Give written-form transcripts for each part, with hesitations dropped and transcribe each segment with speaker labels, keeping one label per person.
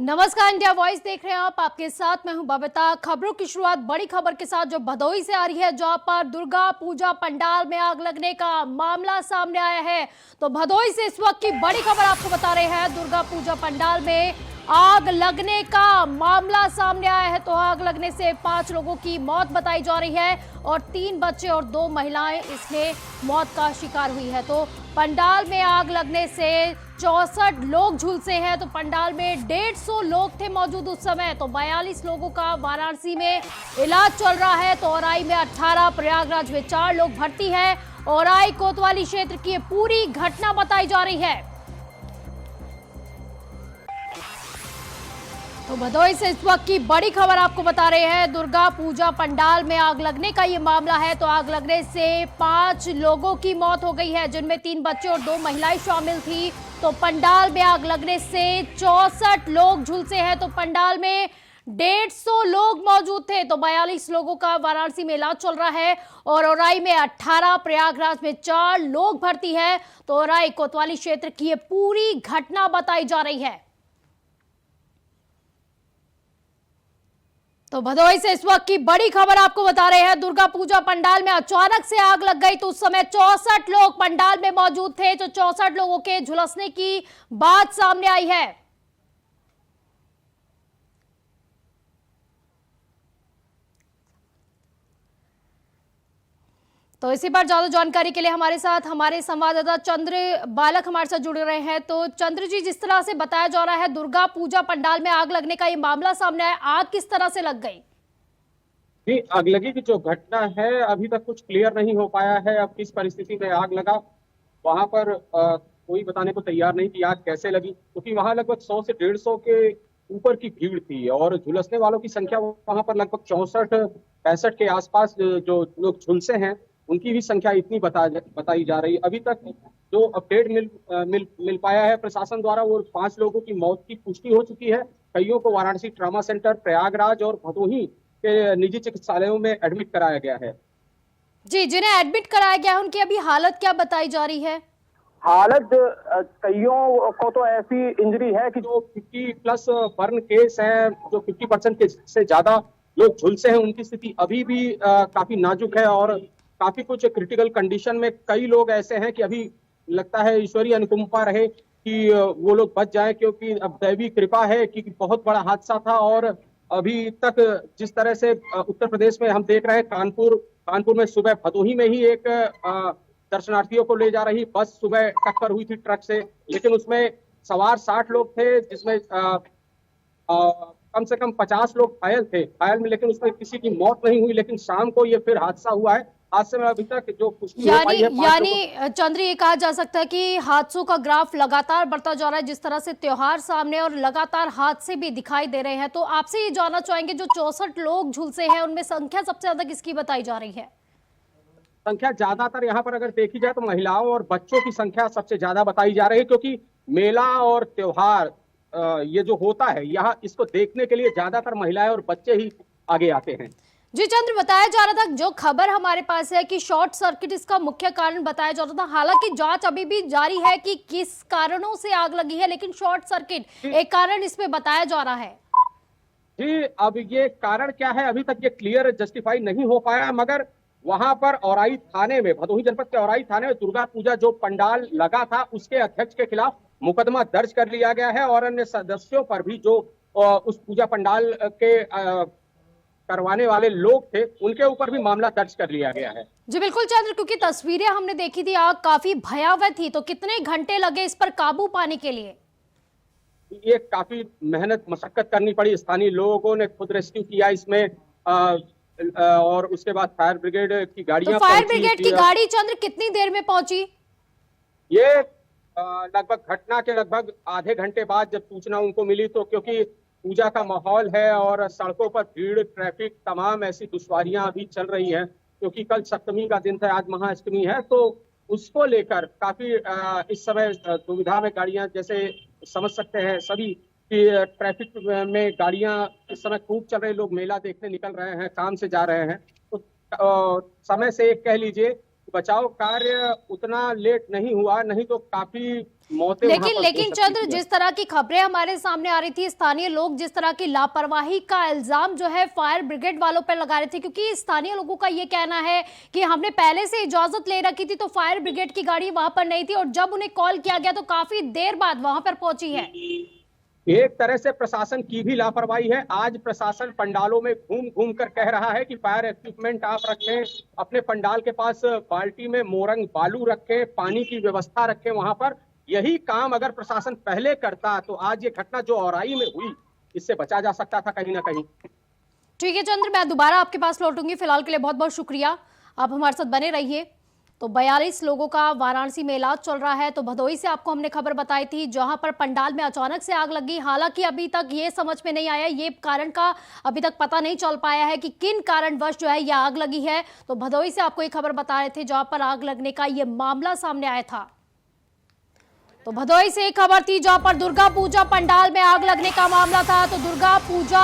Speaker 1: नमस्कार, India voice देख रहे हैं आप। आपके साथ मैं हूं बबीता। खबरों की शुरुआत बड़ी खबर के साथ जो भदोही से आ रही है, जहां पर दुर्गा पूजा पंडाल में आग लगने का मामला सामने आया है। तो भदोही से इस वक्त की बड़ी खबर आपको बता रहे हैं। दुर्गा पूजा पंडाल में आग लगने का मामला सामने आया है। तो आग लगने से 5 लोगों की मौत बताई जा रही है और 3 बच्चे और 2 महिलाएं इसमें मौत का शिकार हुई है। तो पंडाल में आग लगने से 64 लोग झुलसे हैं। तो पंडाल में 150 लोग थे मौजूद उस समय। तो 42 लोगों का वाराणसी में इलाज चल रहा है। तो औराई में 18, प्रयागराज में 4 लोग भर्ती हैं। औराई कोतवाली क्षेत्र की पूरी घटना बताई जा रही है। तो भदोही से इस वक्त की बड़ी खबर आपको बता रहे हैं। दुर्गा पूजा पंडाल में आग लगने का ये मामला है। तो आग लगने से 5 लोगों की मौत हो गई है, जिनमें 3 बच्चे और 2 महिलाएं शामिल थी। तो पंडाल में आग लगने से 64 लोग झुलसे हैं। तो पंडाल में 150 लोग मौजूद थे। तो 42 लोगों का वाराणसी में इलाज चल रहा है और औराई में 18, प्रयागराज में 4 लोग भर्ती है। तो औराई कोतवाली क्षेत्र की ये पूरी घटना बताई जा रही है। तो भदोही से इस वक्त की बड़ी खबर आपको बता रहे हैं। दुर्गा पूजा पंडाल में अचानक से आग लग गई। तो उस समय 64 लोग पंडाल में मौजूद थे। तो 64 लोगों के झुलसने की बात सामने आई है। तो इसी पर ज्यादा जानकारी के लिए हमारे साथ हमारे संवाददाता चंद्र बालक हमारे साथ जुड़ रहे हैं। तो चंद्र जी, जिस तरह से बताया जा रहा है दुर्गा पूजा पंडाल में आग लगने का ये मामला सामने आया, आग किस तरह से लग गई?
Speaker 2: जी, अगलगी की जो घटना है अभी तक कुछ क्लियर नहीं हो पाया है। अब किस परिस्थिति में आग लगा वहां पर कोई बताने को तैयार नहीं कि आग कैसे लगी, क्योंकि वहां लगभग 100 से 150 के ऊपर की भीड़ थी और झुलसने वालों की संख्या वहां पर लगभग 64-65 के आसपास जो लोग झुलसे हैं उनकी भी संख्या इतनी बताई जा रही है। अभी तक जो अपडेट मिल पाया है प्रशासन द्वारा, वो 5 लोगों की मौत की पुष्टि हो चुकी है। कईयों को वाराणसी ट्रॉमा सेंटर, प्रयागराज और भदोही के निजी चिकित्सालयों में एडमिट कराया गया है।
Speaker 1: जी, जिन्हें एडमिट कराया गया है उनकी अभी हालत क्या बताई जा रही है?
Speaker 2: हालत कईयों को तो ऐसी इंजरी है कि जो 50+ बर्न केस है, जो 50% के से ज्यादा लोग झुलसे हैं, उनकी स्थिति अभी भी काफी नाजुक है और काफी कुछ क्रिटिकल कंडीशन में कई लोग ऐसे हैं कि अभी लगता है ईश्वरीय अनुकंपा रहे कि वो लोग बच जाएं, क्योंकि अब दैवी कृपा है कि बहुत बड़ा हादसा था। और अभी तक जिस तरह से उत्तर प्रदेश में हम देख रहे हैं, कानपुर में सुबह भदोही में ही एक दर्शनार्थियों को ले जा रही बस सुबह टक्कर हुई थी ट्रक से, लेकिन उसमें सवार 60 लोग थे, जिसमें कम से कम 50 लोग घायल में, लेकिन उसमें किसी की मौत नहीं हुई। लेकिन शाम को ये फिर हादसा हुआ है। हादसे में अभी तक जो पुष्टि हो पाई है,
Speaker 1: यानी चंद्र, ये कहा जा सकता है कि हादसों का ग्राफ लगातार बढ़ता जा रहा है। जिस तरह से त्योहार सामने और लगातार हादसे भी दिखाई दे रहे हैं, तो आपसे ये जानना चाहेंगे, जो 64 लोग झुलसे हैं उनमें संख्या सबसे ज्यादा किसकी बताई जा रही है?
Speaker 2: संख्या ज्यादातर यहाँ पर अगर देखी जाए तो महिलाओं और बच्चों की संख्या सबसे ज्यादा बताई जा रही है, क्योंकि मेला और त्योहार ये जो होता है यहाँ, इसको देखने के लिए ज्यादातर महिलाएं और बच्चे ही आगे आते हैं।
Speaker 1: जी चंद्र, बताया जा रहा था, जो खबर हमारे पास है कि शॉर्ट सर्किट इसका मुख्य कारण बताया जा रहा था। हालांकि जांच अभी भी जारी है कि किस कारणों से आग लगी है, लेकिन शॉर्ट सर्किट एक कारण इसमें बताया जा रहा है।
Speaker 2: जी, अब ये कारण क्या है अभी तक ये क्लियर जस्टिफाई नहीं हो पाया, मगर वहां पर औराई थाने में, भदोही जनपद के औराई थाने में दुर्गा पूजा जो पंडाल लगा था उसके अध्यक्ष के खिलाफ मुकदमा दर्ज कर लिया गया है और अन्य सदस्यों पर भी, जो उस पूजा पंडाल के करवाने वाले लोग थे, उनके ऊपर भी मामला दर्ज कर लिया गया है।
Speaker 1: जी बिल्कुल चंद्र, क्योंकि तस्वीरें हमने देखी थी, आग काफी भयावह थी। तो कितने घंटे लगे इस पर काबू पाने के लिए?
Speaker 2: ये काफी मेहनत मशक्कत करनी पड़ी। स्थानीय लोगों ने खुद रेस्क्यू किया इसमें, और उसके बाद फायर ब्रिगेड की गाड़ियां
Speaker 1: तो फायर
Speaker 2: पहुंची।
Speaker 1: ब्रिगेड की गाड़ी चंद्र कितनी देर में पहुंची?
Speaker 2: ये लगभग घटना के लगभग आधे घंटे बाद जब सूचना उनको मिली, तो क्योंकि पूजा का माहौल है और सड़कों पर भीड़, ट्रैफिक, तमाम ऐसी दुश्वारियां अभी चल रही हैं, क्योंकि कल सप्तमी का दिन था, आज महाअष्टमी है, तो उसको लेकर काफी इस समय दुविधा में गाड़ियां, जैसे समझ सकते हैं सभी कि ट्रैफिक में गाड़ियां इस समय खूब चल रही। लोग मेला देखने निकल रहे हैं, काम से जा रहे हैं, तो समय से एक कह लीजिए बचाव कार्य उतना लेट नहीं हुआ, नहीं तो काफी मौतें वहां
Speaker 1: लेकिन
Speaker 2: पर हो
Speaker 1: लेकिन
Speaker 2: सकती
Speaker 1: चंद्र,
Speaker 2: थी।
Speaker 1: जिस तरह की खबरें हमारे सामने आ रही थी, स्थानीय लोग जिस तरह की लापरवाही का इल्जाम जो है फायर ब्रिगेड वालों पर लगा रहे थे, क्योंकि स्थानीय लोगों का ये कहना है कि हमने पहले से इजाजत ले रखी थी तो फायर ब्रिगेड की गाड़ी वहां पर नहीं थी और जब उन्हें कॉल किया गया तो काफी देर बाद वहां पर पहुंची है।
Speaker 2: एक तरह से प्रशासन की भी लापरवाही है। आज प्रशासन पंडालों में घूम घूम कर कह रहा है कि फायर इक्विपमेंट आप रखें, अपने पंडाल के पास बाल्टी में मोरंग बालू रखें, पानी की व्यवस्था रखें वहां पर। यही काम अगर प्रशासन पहले करता तो आज ये घटना जो औराई में हुई, इससे बचा जा सकता था कहीं ना कहीं।
Speaker 1: ठीक है चंद्र, मैं दोबारा आपके पास लौटूंगी। फिलहाल के लिए बहुत बहुत शुक्रिया, आप हमारे साथ बने रहिए। तो 42 लोगों का वाराणसी में इलाज चल रहा है। तो भदोई से आपको हमने खबर बताई थी, जहां पर पंडाल में अचानक से आग लगी। हालांकि अभी तक ये समझ में नहीं आया, ये कारण का अभी तक पता नहीं चल पाया है कि किन कारणवश जो है ये आग लगी है। तो भदोई से आपको ये खबर बता रहे थे, जहां पर आग लगने का ये मामला सामने आया था। तो भदोई से एक खबर थी, जहां पर दुर्गा पूजा पंडाल में आग लगने का मामला था। तो दुर्गा पूजा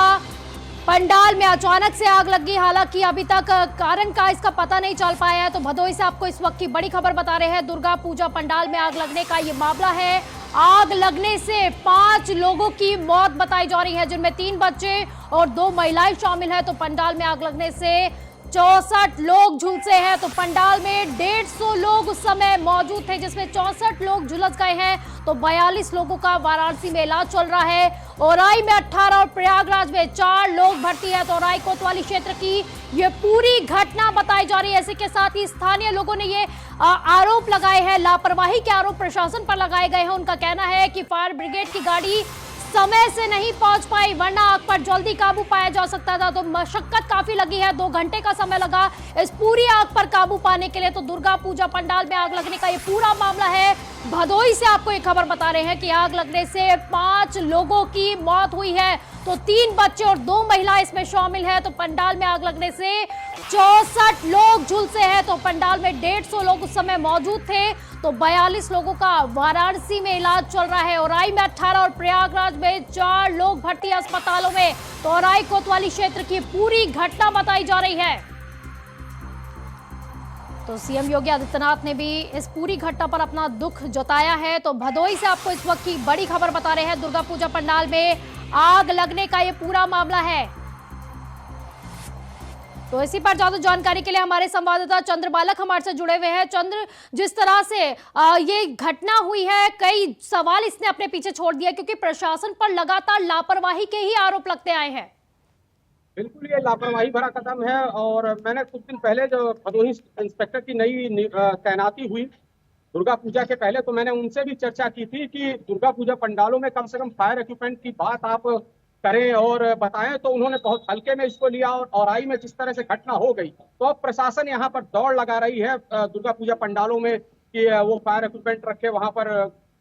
Speaker 1: पंडाल में अचानक से आग लगी। हालांकि अभी तक कारण का इसका पता नहीं चल पाया है। तो भदोई से आपको इस वक्त की बड़ी खबर बता रहे हैं, दुर्गा पूजा पंडाल में आग लगने का ये मामला है। आग लगने से 5 लोगों की मौत बताई जा रही है, जिनमें 3 बच्चे और 2 महिलाएं शामिल है। तो पंडाल में आग लगने से 64 लोग झुलसे हैं। तो पंडाल में 150 लोग उस समय मौजूद थे, जिसमें 64 लोग झुलस गए हैं। तो 42 लोगों का वाराणसी में इलाज चल रहा है। औराई में 18 और प्रयागराज में 4 लोग भर्ती है। तो औराई कोतवाली क्षेत्र की ये पूरी घटना बताई जा रही है। इसी के साथ ही स्थानीय लोगों ने ये आरोप लगाए हैं, लापरवाही के आरोप प्रशासन पर लगाए गए हैं। उनका कहना है कि फायर ब्रिगेड की गाड़ी समय से नहीं पहुंच पाई, वरना आग पर जल्दी काबू पाया जा सकता था। तो मशक्कत काफी लगी है, 2 घंटे का समय लगा इस पूरी आग पर काबू पाने के लिए। तो दुर्गा पूजा पंडाल में आग लगने का ये पूरा मामला है। भदोई से आपको एक खबर बता रहे हैं कि आग लगने से 5 लोगों की मौत हुई है। तो 3 बच्चे और 2 महिलाएं इसमें शामिल है। तो पंडाल में आग लगने से 64 लोग झुलसे हैं। तो पंडाल में 150 लोग उस समय मौजूद थे। तो 42 लोगों का वाराणसी में इलाज चल रहा है। औराई में 18 और प्रयागराज में 4 लोग भर्ती अस्पतालों में। तो औराई कोतवाली क्षेत्र की पूरी घटना बताई जा रही है। तो सीएम योगी आदित्यनाथ ने भी इस पूरी घटना पर अपना दुख जताया है। तो भदोई से आपको इस वक्त की बड़ी खबर बता रहे हैं, दुर्गा पूजा पंडाल में आग लगने का ये पूरा मामला है। तो इसी पर ज्यादा जानकारी के लिए हमारे संवाददाता चंद्र बालक हमारे से जुड़े हुए हैं। चंद्र, जिस तरह से ये घटना हुई है, कई सवाल इसने अपने पीछे छोड़ दिया, क्योंकि प्रशासन पर लगातार लापरवाही के ही आरोप लगते आए हैं।
Speaker 2: बिल्कुल ये लापरवाही भरा कदम है। और मैंने कुछ दिन पहले जो भदोही इंस्पेक्टर की नई तैनाती हुई दुर्गा पूजा के पहले, तो मैंने उनसे भी चर्चा की थी कि दुर्गा पूजा पंडालों में कम से कम फायर इक्विपमेंट की बात आप करें और बताएं। तो उन्होंने बहुत हल्के में इसको लिया। और औराई में जिस तरह से घटना हो गई, तो अब प्रशासन यहाँ पर दौड़ लगा रही है दुर्गा पूजा पंडालों में कि वो फायर इक्विपमेंट रखे, वहां पर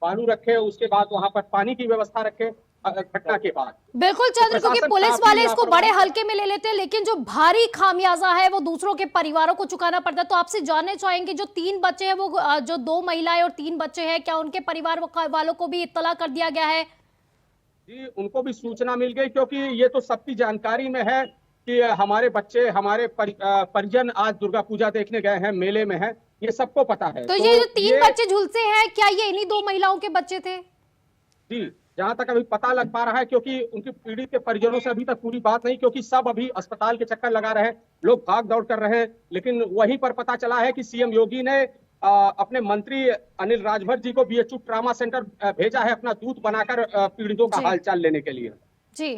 Speaker 2: बालू रखे, उसके बाद वहां पर पानी की व्यवस्था रखे घटना के बाद।
Speaker 1: बिल्कुल चंद्र, क्योंकि पुलिस वाले इसको बड़े हल्के में ले लेते हैं, लेकिन जो भारी खामियाजा है वो दूसरों के परिवारों को चुकाना पड़ता है। तो आपसे जानना चाहेंगे, जो 3 बच्चे हैं, वो जो 2 महिलाएं और 3 बच्चे हैं, क्या उनके परिवार वालों को भी इत्तला कर दिया गया है?
Speaker 2: जी, उनको भी सूचना मिल गई, क्योंकि ये तो सबकी जानकारी में है कि हमारे बच्चे, हमारे परिजन आज दुर्गा पूजा देखने गए हैं, मेले में हैं, ये सबको पता है।
Speaker 1: तो ये जो 3 बच्चे झुलसे हैं, क्या ये इन्हीं 2 महिलाओं के बच्चे थे?
Speaker 2: जी, जहां तक अभी पता लग पा रहा है, क्योंकि उनकी पीड़ित के परिजनों से अभी तक पूरी बात नहीं, क्योंकि सब अभी अस्पताल के चक्कर लगा रहे हैं, लोग भाग दौड़ कर रहे हैं। लेकिन वहीं पर पता चला है कि सीएम योगी ने अपने मंत्री अनिल राजभर जी को बीएचयू ट्रामा सेंटर भेजा है, अपना दूत बनाकर पीड़ितों का हालचाल लेने के लिए।
Speaker 1: जी,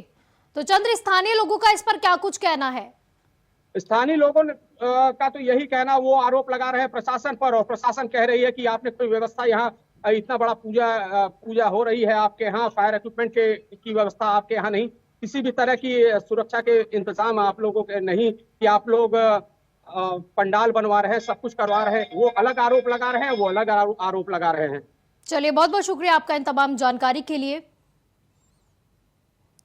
Speaker 1: तो चंद्र, स्थानीय लोगों का इस पर क्या कुछ कहना है?
Speaker 2: स्थानीय लोगों का तो यही कहना, वो आरोप लगा रहे हैं प्रशासन पर, और प्रशासन कह रही है कि आपने कोई व्यवस्था, यहाँ इतना बड़ा पूजा हो रही है आपके यहाँ, फायर इक्विपमेंट की व्यवस्था आपके यहाँ नहीं, किसी भी तरह की सुरक्षा के इंतजाम आप लोगों के नहीं, कि आप लोग पंडाल बनवा रहे हैं, सब कुछ करवा रहे हैं। वो अलग आरोप लगा रहे हैं, वो अलग आरोप लगा रहे हैं।
Speaker 1: चलिए, बहुत बहुत शुक्रिया आपका इन तमाम जानकारी के लिए।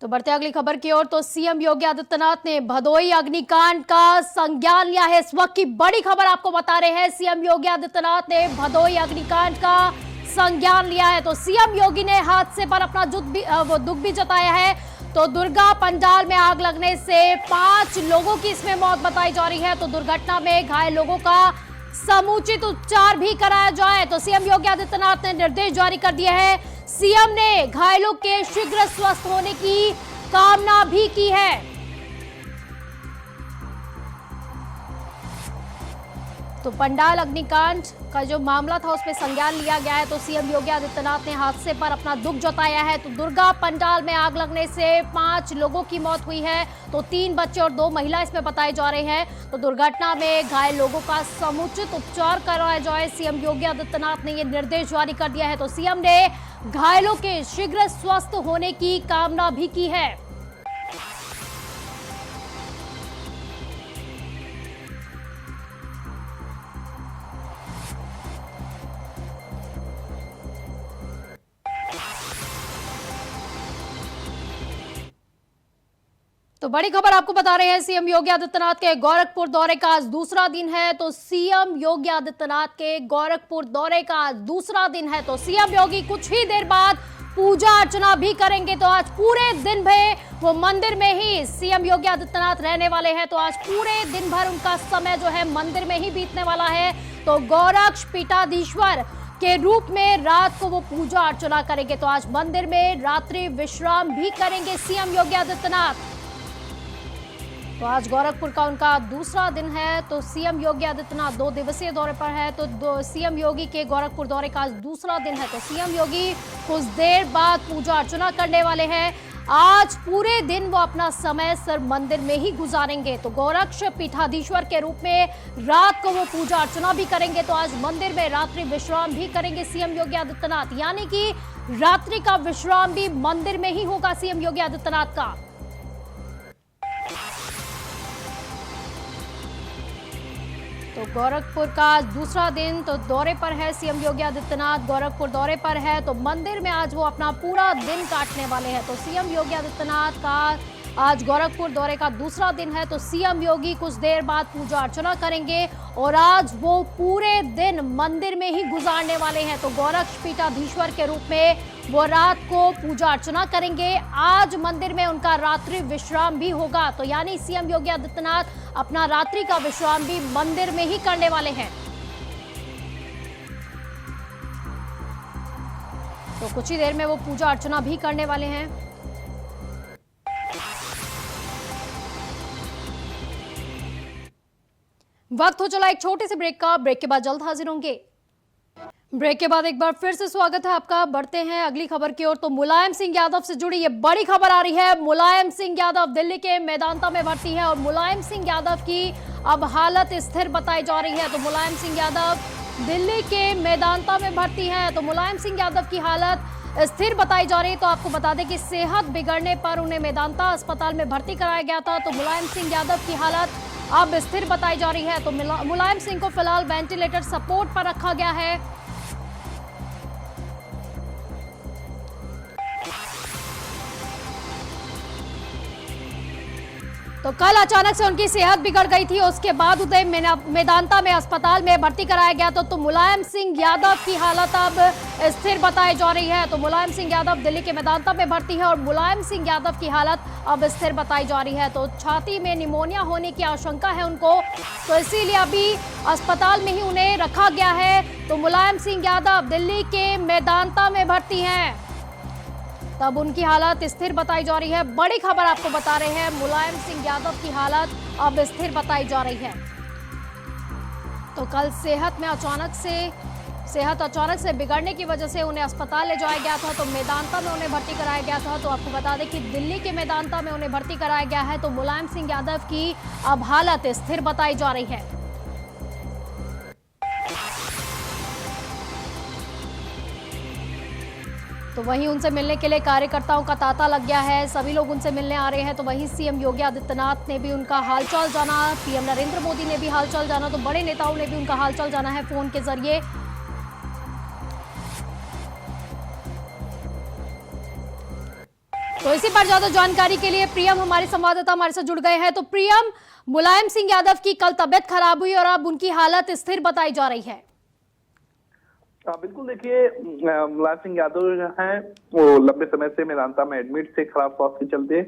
Speaker 1: तो बढ़ते अगली खबर की ओर। तो सीएम योगी आदित्यनाथ ने भदोई अग्निकांड का संज्ञान लिया है। इस वक्त की बड़ी खबर आपको बता रहे हैं, सीएम योगी आदित्यनाथ ने भदोई अग्निकांड का संज्ञान लिया है। तो सीएम योगी ने हादसे पर अपना दुख भी जताया है। तो दुर्गा पंडाल में आग लगने से 5 लोगों की इसमें मौत बताई जा रही है। तो दुर्घटना में घायल लोगों का समुचित उपचार भी कराया जाए। तो सीएम योगी आदित्यनाथ ने निर्देश जारी कर दिए हैं। सीएम ने घायलों के शीघ्र स्वस्थ होने की कामना भी की है। तो पंडाल अग्निकांड का जो मामला था उसमें संज्ञान लिया गया है। तो सीएम योगी आदित्यनाथ ने हादसे पर अपना दुख जताया है। तो दुर्गा पंडाल में आग लगने से 5 लोगों की मौत हुई है। तो 3 बच्चे और 2 महिला इसमें बताए जा रहे हैं। तो दुर्घटना में घायल लोगों का समुचित उपचार कराया जाए। सीएम योगी आदित्यनाथ ने ये निर्देश जारी कर दिया है। तो सीएम ने घायलों के शीघ्र स्वस्थ होने की कामना भी की है। तो बड़ी खबर आपको बता रहे हैं, सीएम योगी आदित्यनाथ के गोरखपुर दौरे का आज दूसरा दिन है। तो सीएम योगी आदित्यनाथ के गोरखपुर दौरे का आज दूसरा दिन है। तो सीएम योगी कुछ ही देर बाद पूजा अर्चना भी करेंगे। तो आज पूरे दिन भर वो मंदिर में ही सीएम योगी आदित्यनाथ रहने वाले हैं। तो आज पूरे दिन भर उनका समय जो है मंदिर में ही बीतने वाला है। तो गोरक्ष पीठाधीश्वर के रूप में रात को वो पूजा अर्चना करेंगे। तो आज मंदिर में रात्रि विश्राम भी करेंगे सीएम योगी आदित्यनाथ। तो आज गोरखपुर का उनका दूसरा दिन है। तो सीएम योगी आदित्यनाथ 2 दिवसीय दौरे पर है। तो सीएम योगी के गोरखपुर दौरे का आज दूसरा दिन है। तो सीएम योगी कुछ देर बाद पूजा अर्चना करने वाले हैं। आज पूरे दिन वो अपना समय सिर्फ मंदिर में ही गुजारेंगे। तो गोरक्ष पीठाधीश्वर के रूप में रात को वो पूजा अर्चना भी करेंगे। तो आज मंदिर में रात्रि विश्राम भी करेंगे सीएम योगी आदित्यनाथ, यानी कि रात्रि का विश्राम भी मंदिर में ही होगा सीएम योगी आदित्यनाथ का। तो गोरखपुर का दूसरा दिन तो दौरे पर है सीएम योगी आदित्यनाथ, गोरखपुर दौरे पर है। तो मंदिर में आज वो अपना पूरा दिन काटने वाले हैं। तो सीएम योगी आदित्यनाथ का आज गोरखपुर दौरे का दूसरा दिन है। तो सीएम योगी कुछ देर बाद पूजा अर्चना करेंगे और आज वो पूरे दिन मंदिर में ही गुजारने वाले हैं। तो गोरक्ष पीठाधीश्वर के रूप में वो रात को पूजा अर्चना करेंगे। आज मंदिर में उनका रात्रि विश्राम भी होगा। तो यानी सीएम योगी आदित्यनाथ अपना रात्रि का विश्राम भी मंदिर में ही करने वाले हैं। तो कुछ ही देर में वो पूजा अर्चना भी करने वाले हैं। वक्त हो चला एक छोटे से ब्रेक का। ब्रेक के बाद जल्द हाजिर होंगे। ब्रेक के बाद एक बार फिर से स्वागत है आपका। बढ़ते हैं अगली खबर की ओर। तो मुलायम सिंह यादव से जुड़ी ये बड़ी खबर आ रही है। मुलायम सिंह यादव दिल्ली के मेदांता में भर्ती है और मुलायम सिंह यादव की अब हालत स्थिर बताई जा रही है। तो मुलायम सिंह यादव दिल्ली के मेदांता में भर्ती है। तो मुलायम सिंह यादव की हालत स्थिर बताई जा रही है। तो आपको बता दें कि सेहत बिगड़ने पर उन्हें मेदांता अस्पताल में भर्ती कराया गया था। तो मुलायम सिंह यादव की हालत अब स्थिर बताई जा रही है। तो मुलायम सिंह को फिलहाल वेंटिलेटर सपोर्ट पर रखा गया है। तो कल अचानक से उनकी सेहत बिगड़ गई थी। उसके बाद उन्हें मेदांता में अस्पताल में भर्ती कराया गया। तो मुलायम सिंह यादव की हालत अब स्थिर बताई जा रही है। तो मुलायम सिंह यादव दिल्ली के मेदांता में भर्ती है और मुलायम सिंह यादव की हालत अब स्थिर बताई जा रही है। तो छाती में निमोनिया होने की आशंका है उनको, तो इसीलिए अभी अस्पताल में ही उन्हें रखा गया है। तो मुलायम सिंह यादव दिल्ली के मेदांता में भर्ती हैं। तब उनकी हालत स्थिर बताई जा रही है। बड़ी खबर आपको बता रहे हैं, मुलायम सिंह यादव की हालत अब स्थिर बताई जा रही है। तो कल सेहत अचानक से बिगड़ने की वजह से उन्हें अस्पताल ले जाया गया था। तो मेदांता में उन्हें भर्ती कराया गया था। तो आपको बता दें कि दिल्ली के मेदांता में उन्हें भर्ती कराया गया है। तो मुलायम सिंह यादव की अब हालत स्थिर बताई जा रही है। तो वहीं उनसे मिलने के लिए कार्यकर्ताओं का तांता लग गया है। सभी लोग उनसे मिलने आ रहे हैं। तो वहीं सीएम योगी आदित्यनाथ ने भी उनका हालचाल जाना, पीएम नरेंद्र मोदी ने भी हालचाल जाना। तो बड़े नेताओं ने भी उनका हालचाल जाना है फोन के जरिए। तो इसी पर ज्यादा जानकारी के लिए प्रियम हमारे संवाददाता हमारे साथ जुड़ गए हैं। तो प्रियम, मुलायम सिंह यादव की कल तबियत खराब हुई और अब उनकी हालत स्थिर बताई जा रही है।
Speaker 3: बिल्कुल, देखिए मुलायम सिंह यादव जो हैं वो लंबे समय से मेदांता में एडमिट थे खराब स्वास्थ्य के चलते,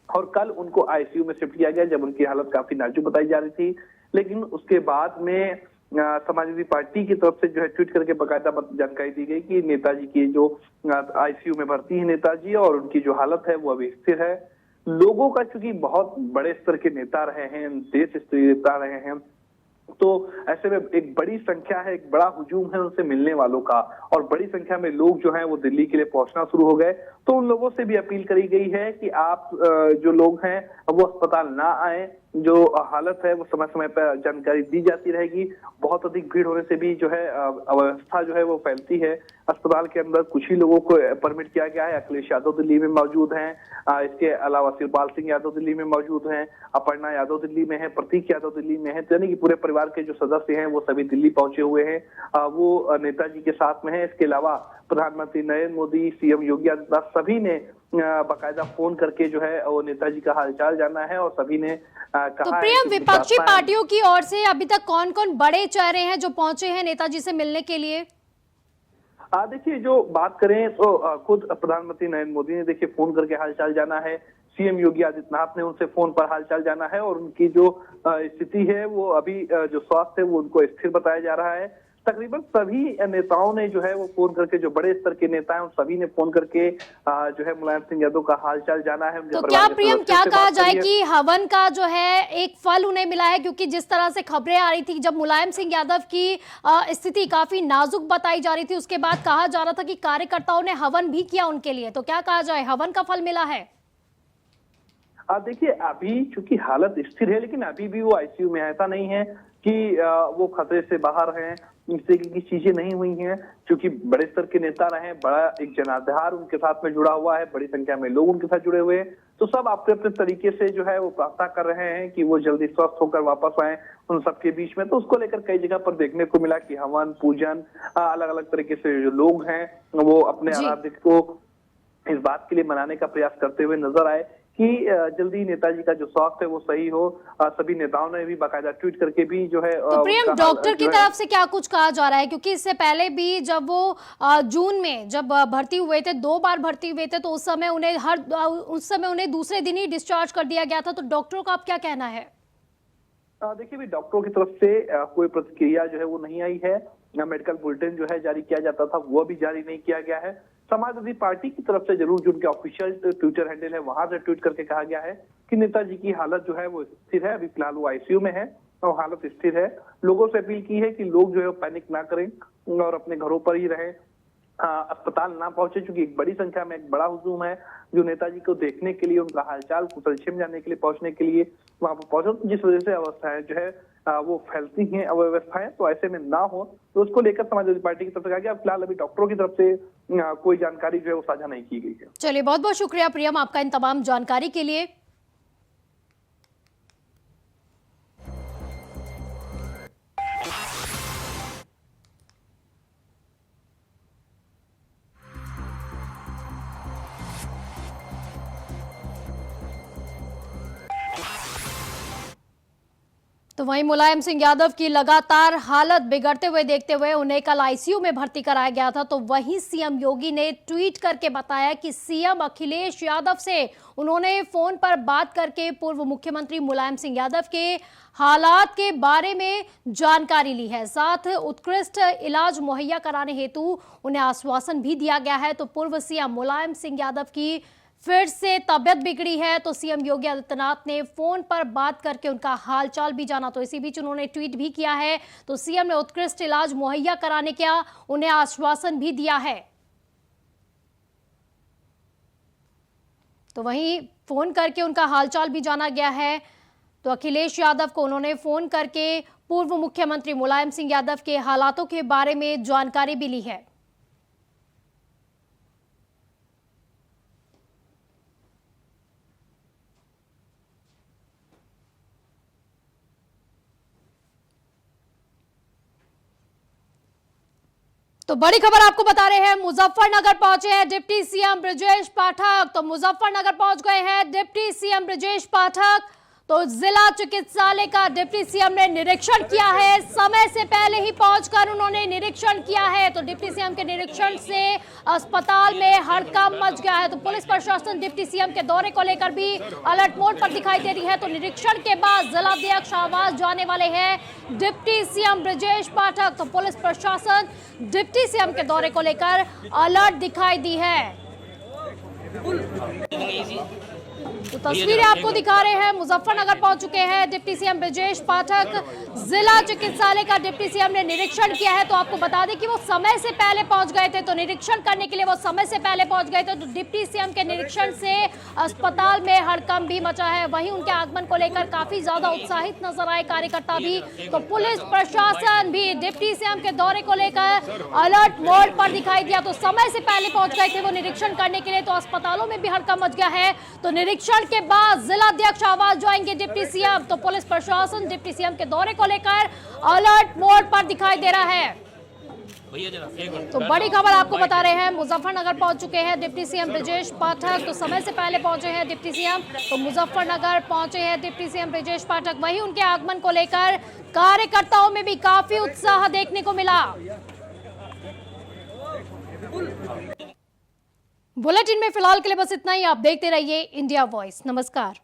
Speaker 3: और कल उनको आईसीयू में शिफ्ट किया गया जब उनकी हालत काफी नाजुक बताई जा रही थी। लेकिन उसके बाद में समाजवादी पार्टी की तरफ से जो है ट्वीट करके बाकायदा जानकारी दी गई कि नेताजी की जो आईसीयू में भर्ती है नेताजी, और उनकी जो हालत है वो अभी स्थिर है। लोगों का चूंकि बहुत बड़े स्तर के नेता रहे हैं, देश स्तरीय नेता रहे हैं, तो ऐसे में एक बड़ी संख्या है, एक बड़ा हुजूम है उनसे मिलने वालों का, और बड़ी संख्या में लोग जो हैं वो दिल्ली के लिए पहुंचना शुरू हो गए। तो उन लोगों से भी अपील करी गई है कि आप जो लोग हैं वो अस्पताल ना आए, जो हालत है वो समय समय पर जानकारी दी जाती रहेगी। बहुत अधिक भीड़ होने से भी जो है अव्यवस्था जो है वो फैलती है। अस्पताल के अंदर कुछ ही लोगों को परमिट किया गया है। अखिलेश यादव दिल्ली में मौजूद हैं, इसके अलावा शिवपाल सिंह यादव दिल्ली में मौजूद हैं, अपर्णा यादव दिल्ली में है, प्रतीक यादव दिल्ली में है। यानी कि पूरे परिवार के जो सदस्य हैं वो सभी दिल्ली पहुंचे हुए हैं, वो नेताजी के साथ में है। इसके अलावा प्रधानमंत्री नरेंद्र मोदी, सीएम योगी आदित्यनाथ सभी ने बाकायदा फोन करके जो है वो नेताजी का हालचाल जाना है, और सभी ने कहा
Speaker 1: तो
Speaker 3: है
Speaker 1: प्रियम,
Speaker 3: कि
Speaker 1: विपक्षी पार्टियों की ओर से अभी तक कौन कौन बड़े चेहरे हैं जो पहुंचे हैं नेताजी से मिलने के लिए?
Speaker 3: देखिए, जो बात करें तो खुद प्रधानमंत्री नरेंद्र मोदी ने देखिए फोन करके हालचाल जाना है। सीएम योगी आदित्यनाथ ने उनसे फोन पर हालचाल जाना है, और उनकी जो स्थिति है वो अभी जो स्वास्थ्य है वो उनको स्थिर बताया जा रहा है। तकरीबन सभी नेताओं ने जो है वो फोन करके, जो बड़े स्तर के नेता हैं उन सभी ने फोन करके जो है मुलायम सिंह यादव का हालचाल जाना है।
Speaker 1: तो क्या प्रियम, क्या कहा जाए कि हवन का जो है एक फल उन्हें मिला है? क्योंकि जिस तरह से खबरें आ रही थी, जब मुलायम सिंह यादव की स्थिति काफी नाजुक बताई जा रही थी, उसके बाद कहा जा रहा था कि कार्यकर्ताओं ने हवन भी किया उनके लिए। तो क्या कहा जाए, हवन का फल मिला है?
Speaker 3: देखिए, अभी चूंकि हालत स्थिर है, लेकिन अभी भी वो आईसीयू में, ऐसा नहीं है कि वो खतरे से बाहर हैं, इससे की चीजें नहीं हुई हैं। क्योंकि बड़े स्तर के नेता रहे, बड़ा एक जनाधार उनके साथ में जुड़ा हुआ है, बड़ी संख्या में लोग उनके साथ जुड़े हुए हैं, तो सब अपने अपने तरीके से जो है वो प्रार्थना कर रहे हैं कि वो जल्दी स्वस्थ होकर वापस आए उन सबके बीच में। तो उसको लेकर कई जगह पर देखने को मिला कि हवन, पूजन, अलग अलग तरीके से जो लोग हैं वो अपने आराध्य को इस बात के लिए मनाने का प्रयास करते हुए नजर आए कि जल्दी नेताजी का जो स्वास्थ्य है वो सही हो। सभी नेताओं ने भी बाकायदा ट्वीट करके भी जो है
Speaker 1: तो प्रियम, डॉक्टर की तरफ से क्या कुछ कहा जा रहा है? क्योंकि इससे पहले भी जब वो जून में जब भर्ती हुए थे, 2 बार भर्ती हुए थे, तो उस समय उन्हें दूसरे दिन ही डिस्चार्ज कर दिया गया था। तो डॉक्टरों का अब क्या कहना है?
Speaker 3: देखिए, भी डॉक्टरों की तरफ से कोई प्रतिक्रिया जो है वो नहीं आई है। मेडिकल बुलेटिन जो है जारी किया जाता था वो भी जारी नहीं किया गया है। समाजवादी पार्टी की तरफ से जरूर जो उनके ऑफिशियल ट्विटर हैंडल है वहां से ट्वीट करके कहा गया है कि नेताजी की हालत जो है वो स्थिर है। अभी फिलहाल वो आईसीयू में है और हालत स्थिर है। लोगों से अपील की है कि लोग जो है पैनिक ना करें और अपने घरों पर ही रहें, अस्पताल ना पहुंचे, क्योंकि एक बड़ी संख्या में एक बड़ा हुजूम है जो नेताजी को देखने के लिए, उनका हालचाल कुशलक्षेम जानने के लिए पहुंचने के लिए वहां पर पहुंचे, जिस वजह से अवस्थाएं जो है वो फैलती हैं, अव्यवस्थाएं, तो ऐसे में ना हो। तो उसको लेकर समाजवादी पार्टी की तरफ से कहा गया। फिलहाल अभी डॉक्टरों की तरफ से कोई जानकारी जो है वो साझा नहीं की गई है।
Speaker 1: चलिए, बहुत बहुत शुक्रिया प्रियम आपका इन तमाम जानकारी के लिए। तो वहीं मुलायम सिंह यादव की लगातार हालत बिगड़ते हुए देखते हुए उन्हें कल आईसीयू में भर्ती कराया गया था। तो वहीं सीएम योगी ने ट्वीट करके बताया कि सीएम अखिलेश यादव से उन्होंने फोन पर बात करके पूर्व मुख्यमंत्री मुलायम सिंह यादव के हालात के बारे में जानकारी ली है। साथ उत्कृष्ट इलाज मुहैया कराने हेतु उन्हें आश्वासन भी दिया गया है। तो पूर्व सीएम मुलायम सिंह यादव की फिर से तबियत बिगड़ी है, तो सीएम योगी आदित्यनाथ ने फोन पर बात करके उनका हालचाल भी जाना। तो इसी बीच उन्होंने ट्वीट भी किया है। तो सीएम ने उत्कृष्ट इलाज मुहैया कराने का उन्हें आश्वासन भी दिया है। तो वहीं फोन करके उनका हालचाल भी जाना गया है। तो अखिलेश यादव को उन्होंने फोन करके पूर्व मुख्यमंत्री मुलायम सिंह यादव के हालातों के बारे में जानकारी भी ली है। तो बड़ी खबर आपको बता रहे हैं, मुजफ्फरनगर पहुंचे हैं डिप्टी सीएम ब्रजेश पाठक। तो मुजफ्फरनगर पहुंच गए हैं डिप्टी सीएम ब्रजेश पाठक। तो जिला चिकित्सालय का डिप्टी सीएम ने निरीक्षण किया है, समय से पहले ही पहुंचकर उन्होंने निरीक्षण किया है। तो डिप्टी सीएम के निरीक्षण से अस्पताल में हड़कंप मच गया है। तो पुलिस प्रशासन डिप्टी सीएम के दौरे को लेकर भी अलर्ट मोड पर दिखाई दे रही है। तो निरीक्षण के बाद जिलाध्यक्ष आवास जाने वाले हैं डिप्टी सीएम ब्रजेश पाठक। तो पुलिस प्रशासन डिप्टी सीएम के दौरे को लेकर अलर्ट दिखाई दी है। तो तस्वीरें आपको दिखा रहे हैं, मुजफ्फरनगर पहुंच चुके हैं डिप्टी सीएम ब्रजेश पाठक। जिला चिकित्सालय का डिप्टी सीएम ने निरीक्षण किया है। तो आपको बता दें कि वो समय से पहले पहुंच गए थे। तो निरीक्षण करने के लिए वो समय से पहले पहुंच गए थे। तो डिप्टी सीएम के निरीक्षण से अस्पताल में हड़कंप भी मचा है। वहीं उनके आगमन को लेकर काफी ज्यादा उत्साहित नजर आए कार्यकर्ता भी। तो पुलिस प्रशासन भी डिप्टी सीएम के दौरे को लेकर अलर्ट मोड पर दिखाई दिया। तो समय से पहले पहुंच गए थे वो निरीक्षण करने के लिए। तो अस्पतालों में भी हड़कंप मच गया है। तो निरीक्षण के बाद जिलाध्यक्ष आवास जाएंगे डिप्टी सीएम। तो पुलिस प्रशासन डिप्टी सीएम के दौरे को लेकर अलर्ट मोड पर दिखाई दे रहा है। तो बड़ी खबर आपको बता रहे हैं, मुजफ्फरनगर पहुंच चुके हैं डिप्टी सीएम ब्रजेश पाठक। तो समय से पहले पहुंचे हैं डिप्टी सीएम। तो मुजफ्फरनगर पहुंचे हैं डिप्टी सीएम ब्रजेश पाठक। वहीं उनके आगमन को लेकर कार्यकर्ताओं में भी काफी उत्साह देखने को मिला। बुलेटिन में फिलहाल के लिए बस इतना ही। आप देखते रहिए इंडिया वॉइस। नमस्कार।